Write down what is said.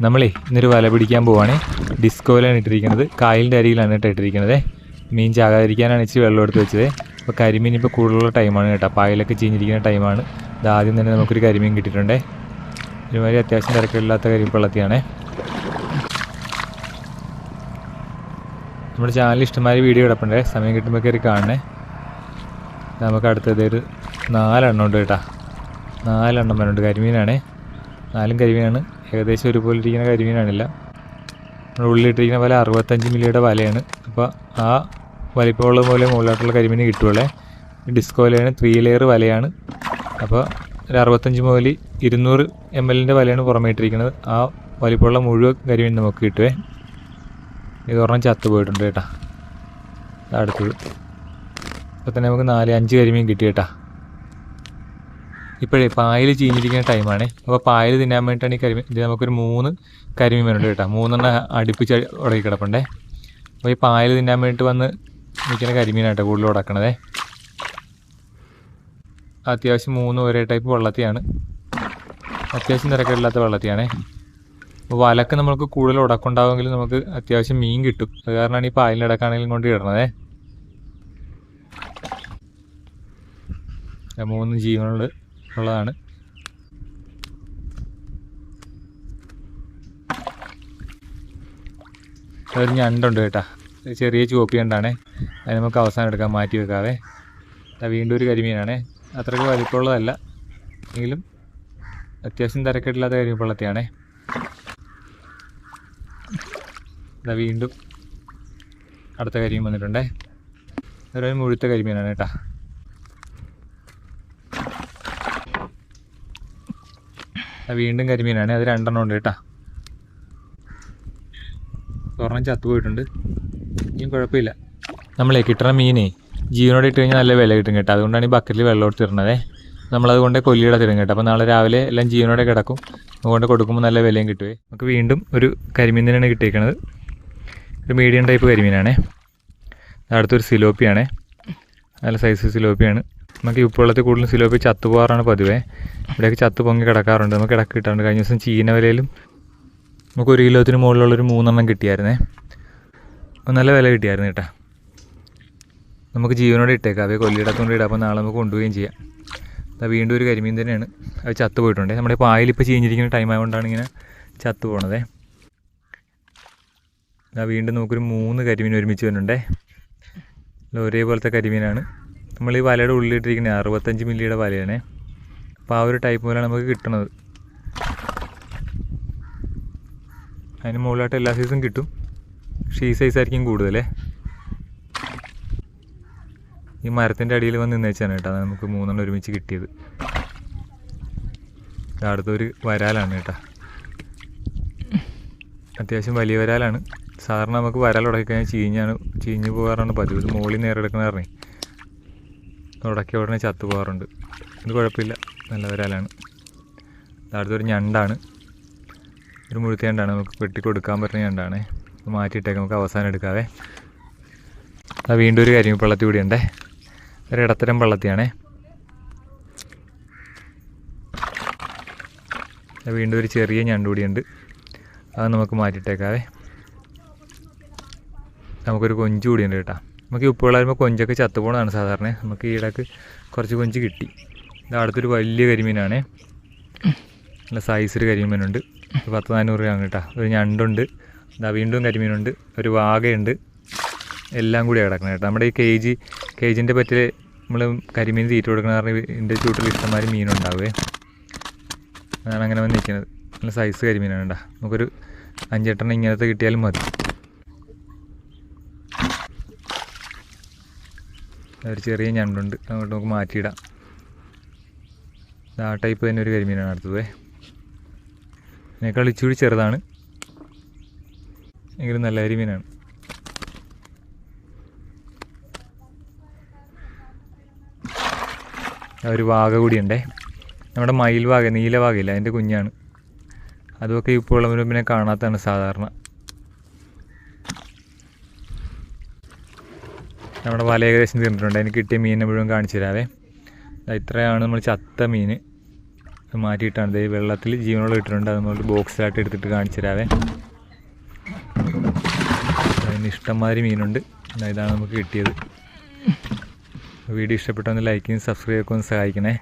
നമ്മളേ ഇന്നൊരു വല പിടിക്കാൻ പോവാണ്. ഡിസ്കോയിലാണ് ഇട്ടിരിക്കുന്നത്. കായലിൻ്റെ അരിയിലാണ് കേട്ടോ ഇട്ടിരിക്കുന്നത്. മീൻ ചാകാതിരിക്കാനാണ് ഇച്ചിരി വെള്ളം എടുത്ത് വെച്ചത്. അപ്പോൾ കരിമീൻ ഇപ്പോൾ കൂടുതലുള്ള ടൈമാണ് കേട്ടോ. പായലൊക്കെ ചീഞ്ഞിരിക്കുന്ന ടൈമാണ്. ഇത് ആദ്യം തന്നെ നമുക്കൊരു കരിമീൻ കിട്ടിയിട്ടുണ്ട്. ഒരുമാതിരി അത്യാവശ്യം തിരക്കില്ലാത്ത കരിപ്പള്ളത്തിയാണ്. നമ്മുടെ ചാനൽ ഇഷ്ടമായ വീഡിയോ കിടപ്പുണ്ടേ, സമയം കിട്ടുമ്പോൾ കയറി കാണണേ. നമുക്ക് അടുത്തത് ഒരു 4 എണ്ണം ഉണ്ട് കേട്ടോ. 4 എണ്ണം വരുന്നുണ്ട്. കരിമീനാണേ, 4 കരിമീനാണ്. ഏകദേശം ഒരുപോലെ ഇരിക്കുന്ന കരിമീനാണില്ല. നമ്മുടെ ഉള്ളിലിട്ടിരിക്കുന്ന വല 65 മില്ലിയുടെ വലയാണ്. അപ്പോൾ ആ വലിപ്പമുള്ള പോലെ മുകളിലോട്ടുള്ള കരിമീൻ കിട്ടുകയുള്ളേ. ഡിസ്കോയിലാണ് 3 ലെയർ വലയാണ്. അപ്പോൾ ഒരു 65 മുതൽ 200 ml വലയാണ് പുറമേ ഇട്ടിരിക്കുന്നത്. ആ വലിപ്പമുള്ള മുഴുവൻ കരിമീൻ നമുക്ക് കിട്ടുവേ. ഇത് ഒരെണ്ണം ചത്തു പോയിട്ടുണ്ട് കേട്ടോ. അടുത്തത് ഇപ്പോൾ തന്നെ നമുക്ക് 4-5 കരിമീൻ കിട്ടി കേട്ടോ. ഇപ്പോഴേ പായൽ ചീഞ്ഞിരിക്കുന്ന ടൈമാണ്. അപ്പോൾ പായൽ തിന്നാൻ വേണ്ടിയിട്ടാണ് ഈ കരിമീൻ. ഇത് നമുക്കൊരു 3 കരിമീൻ വേണ്ട കേട്ടോ. 3 എണ്ണം അടുപ്പിച്ച് ഉടക്കി കിടപ്പുണ്ടേ. അപ്പോൾ ഈ പായൽ തിന്നാൻ വേണ്ടിയിട്ട് വന്ന് നിൽക്കുന്ന കരിമീനായിട്ടോ കൂടുതൽ ഉടക്കണതേ. അത്യാവശ്യം 3 ഒരേ ടൈപ്പ് വെള്ളത്തിയാണ്. അത്യാവശ്യം തിരക്കില്ലാത്ത വെള്ളത്തിയാണേ. അപ്പോൾ വലക്ക് നമുക്ക് കൂടുതൽ ഉടക്കുണ്ടാവുമെങ്കിലും നമുക്ക് അത്യാവശ്യം മീൻ കിട്ടും. അത് കാരണമാണ് ഈ പായലിൻ്റെ ഇടക്കാണെങ്കിലും കൊണ്ട് ഇടണതേ. 3 ജീവനുള്ളത് ഉള്ളതാണ്. ഒരു ഞണ്ടുണ്ട് കേട്ടോ. ചെറിയ ചുവപ്പി ഞണ്ടാണേ. അത് നമുക്ക് അവസാനം എടുക്കാൻ മാറ്റി വെക്കാവേ. വീണ്ടും ഒരു കരിമീനാണേ. അത്രയ്ക്ക് വലിപ്പമുള്ളതല്ല എങ്കിലും അത്യാവശ്യം തിരക്കില്ലാത്ത കരിമീൻവെള്ളത്തിയാണേ. വീണ്ടും അടുത്ത കരിമീൻ വന്നിട്ടുണ്ടേ. ഒരു മുഴുത്ത കരിമീനാണ് കേട്ടോ. വീണ്ടും കരിമീനാണ്. അത് 2 എണ്ണം ഉണ്ട് കേട്ടോ. ഒരെണ്ണം ചത്തുപോയിട്ടുണ്ട്. ഇനിയും കുഴപ്പമില്ല. നമ്മളെ കിട്ടുന്ന മീനേ ജീവനോടെ ഇട്ട് കഴിഞ്ഞാൽ നല്ല വില കിട്ടും കേട്ടോ. അതുകൊണ്ടാണ് ഈ ബക്കറ്റിൽ വെള്ളം എടുത്തിരുന്നത്. നമ്മളതുകൊണ്ട് കൊല്ലിയുടെ തരും കേട്ടോ. അപ്പോൾ നാളെ രാവിലെ എല്ലാം ജീവനോടെ കിടക്കും. അതുകൊണ്ട് കൊടുക്കുമ്പോൾ നല്ല വിലയും കിട്ടുവേ. നമുക്ക് വീണ്ടും ഒരു കരിമീൻ തന്നെയാണ് കിട്ടിയിരിക്കുന്നത്. ഒരു മീഡിയം ടൈപ്പ് കരിമീനാണേ. അടുത്തൊരു സിലോപ്പിയാണേ. നല്ല സൈസ് സിലോപ്പിയാണ്. നമുക്ക് ഈ ഉപ്പുവെള്ളത്തിൽ കൂടുതലും സിലോപ്പി ചത്തു പോകാറാണ് പതിവേ. ഇവിടെയൊക്കെ ചത്തു പൊങ്ങി കിടക്കാറുണ്ട്. നമുക്ക് ഇടക്ക് കിട്ടാറുണ്ട്. കഴിഞ്ഞ ദിവസം ചീന വിലയിലും നമുക്ക് 1 കിലോത്തിന് മുകളിലുള്ളൊരു 3 എണ്ണം കിട്ടിയായിരുന്നേ. നല്ല വില കിട്ടിയായിരുന്നു കേട്ടോ. നമുക്ക് ജീവനോടെ ഇട്ടേക്കാം. അവയെ കൊല്ലിയിടത്തുകൊണ്ട് ഇടാം. അപ്പോൾ നാളെ നമുക്ക് കൊണ്ടുപോവുകയും ചെയ്യാം. വീണ്ടും ഒരു കരിമീൻ തന്നെയാണ്. അത് ചത്തു പോയിട്ടുണ്ട്. നമ്മുടെ പായലിപ്പോൾ ചീഞ്ഞിരിക്കുന്ന ടൈം ആയതുകൊണ്ടാണ് ഇങ്ങനെ ചത്തു പോകണതേ. വീണ്ടും നമുക്കൊരു 3 കരിമീൻ ഒരുമിച്ച് വരുന്നുണ്ടേ. ഒരേപോലത്തെ കരിമീനാണ്. നമ്മൾ ഈ വലയുടെ ഉള്ളിലിട്ടിരിക്കുന്നത് 65 മില്ലിയുടെ വലയാണേ. അപ്പോൾ ആ ഒരു ടൈപ്പ് പോലെയാണ് നമുക്ക് കിട്ടുന്നത്. അതിന് മുകളിലായിട്ട് എല്ലാ സൈസും കിട്ടും. പക്ഷേ ഈ സൈസായിരിക്കും കൂടുതലേ. ഈ മരത്തിൻ്റെ അടിയിൽ വന്ന് നിന്നേച്ചാണ് കേട്ടോ. നമുക്ക് 3 എണ്ണം ഒരുമിച്ച് കിട്ടിയത്. അടുത്തൊരു വരാലാണ് കേട്ടോ. അത്യാവശ്യം വലിയ വരാലാണ്. സാധാരണ നമുക്ക് വരാൽ ഉടക്കിക്കഴിഞ്ഞാൽ ചീഞ്ഞു പോകാറാണ് പതിവ്. ഇത് മുകളിൽ നേരെ എടുക്കുന്ന കാരണം ഉടക്കിയ ഉടനെ ചത്തു പോകാറുണ്ട്. ഇത് കുഴപ്പമില്ല, നല്ല വരാലാണ്. അടുത്തൊരു ഞണ്ടാണ്. ഒരു മുഴുത്ത ഞണ്ടാണ്. നമുക്ക് വെട്ടി കൊടുക്കാൻ പറ്റുന്ന ഞണ്ടാണ്. മാറ്റിയിട്ടേക്ക് നമുക്ക് അവസാനം എടുക്കാവേ. വീണ്ടും ഒരു കരിമീൻവെള്ളത്തി കൂടി ഉണ്ടേ. ഒരു ഇടത്തരം വെള്ളത്തിയാണേ. വീണ്ടും ഒരു ചെറിയ ഞണ്ട് കൂടിയുണ്ട്. അത് നമുക്ക് മാറ്റിയിട്ടേക്കാവേ. നമുക്കൊരു കൊഞ്ച് കൂടിയുണ്ട് കേട്ടോ. നമുക്ക് ഈ ഉപ്പുവെള്ളം വരുമ്പോൾ കൊഞ്ചൊക്കെ ചത്തുപോകണതാണ് സാധാരണ. നമുക്ക് ഈ ഇടക്ക് കുറച്ച് കൊഞ്ച് കിട്ടി. ഇത് അടുത്തൊരു വലിയ കരിമീനാണേ. നല്ല സൈസൊരു കരിമീനുണ്ട്. 10-400 രൂപയാണ് കേട്ടോ. ഒരു ഞണ്ടുണ്ട്. വീണ്ടും കരിമീനുണ്ട്. ഒരു വാഗയുണ്ട്. എല്ലാം കൂടി കിടക്കണം കേട്ടോ. നമ്മുടെ ഈ കേജിൻ്റെ പറ്റിൽ നമ്മൾ കരിമീൻ തീറ്റ കൊടുക്കുന്ന കാരണം ഇതിൻ്റെ ചൂട്ടിൽ ഇഷ്ടംമാതിരി മീനുണ്ടാവുമേ. അതാണ് അങ്ങനെ വന്ന് നിൽക്കുന്നത്. നല്ല സൈസ് കരിമീനാണ് കേട്ടോ. നമുക്കൊരു 5-8 എണ്ണം ഇങ്ങനത്തെ കിട്ടിയാലും മതി. ഒരു ചെറിയ ഞണ്ടുണ്ട്. അങ്ങോട്ട് നമുക്ക് മാറ്റിയിടാം. ആ ടൈപ്പ് തന്നെ ഒരു കരിമീനാണ് അടുത്തത്. ഇതിനേക്കാൾ ഇച്ചിരി ചെറുതാണ് എങ്കിലും നല്ല കരിമീനാണ്. ഒരു വാഗ കൂടിയുണ്ടേ. നമ്മുടെ മയിൽ വാഗ, നീലവാഗയില്ല, അതിൻ്റെ കുഞ്ഞാണ്. അതുമൊക്കെ ഇപ്പോൾ ഉള്ള പിന്നെ കാണാത്തതാണ് സാധാരണ. നമ്മുടെ വല ഏകദേശം തീർന്നിട്ടുണ്ട്. അതിന് കിട്ടിയ മീനിനെ മുഴുവൻ കാണിച്ചു തരാവേ. ഇത്രയാണ് നമ്മൾ ചത്ത മീൻ. മാറ്റിയിട്ടാണ് ഈ വെള്ളത്തിൽ ജീവനോട് ഇട്ടിട്ടുണ്ട്. അത് നമ്മൾ ബോക്സിലായിട്ട് എടുത്തിട്ട് കാണിച്ചു തരാവേ. അതിന് ഇഷ്ടംമാതിരി മീനുണ്ട്. ഇതാണ് നമുക്ക് കിട്ടിയത്. വീഡിയോ ഇഷ്ടപ്പെട്ടൊന്ന് ലൈക്ക് ചെയ്യും സബ്സ്ക്രൈബ് ഒക്കെ ഒന്ന് സഹായിക്കണേ.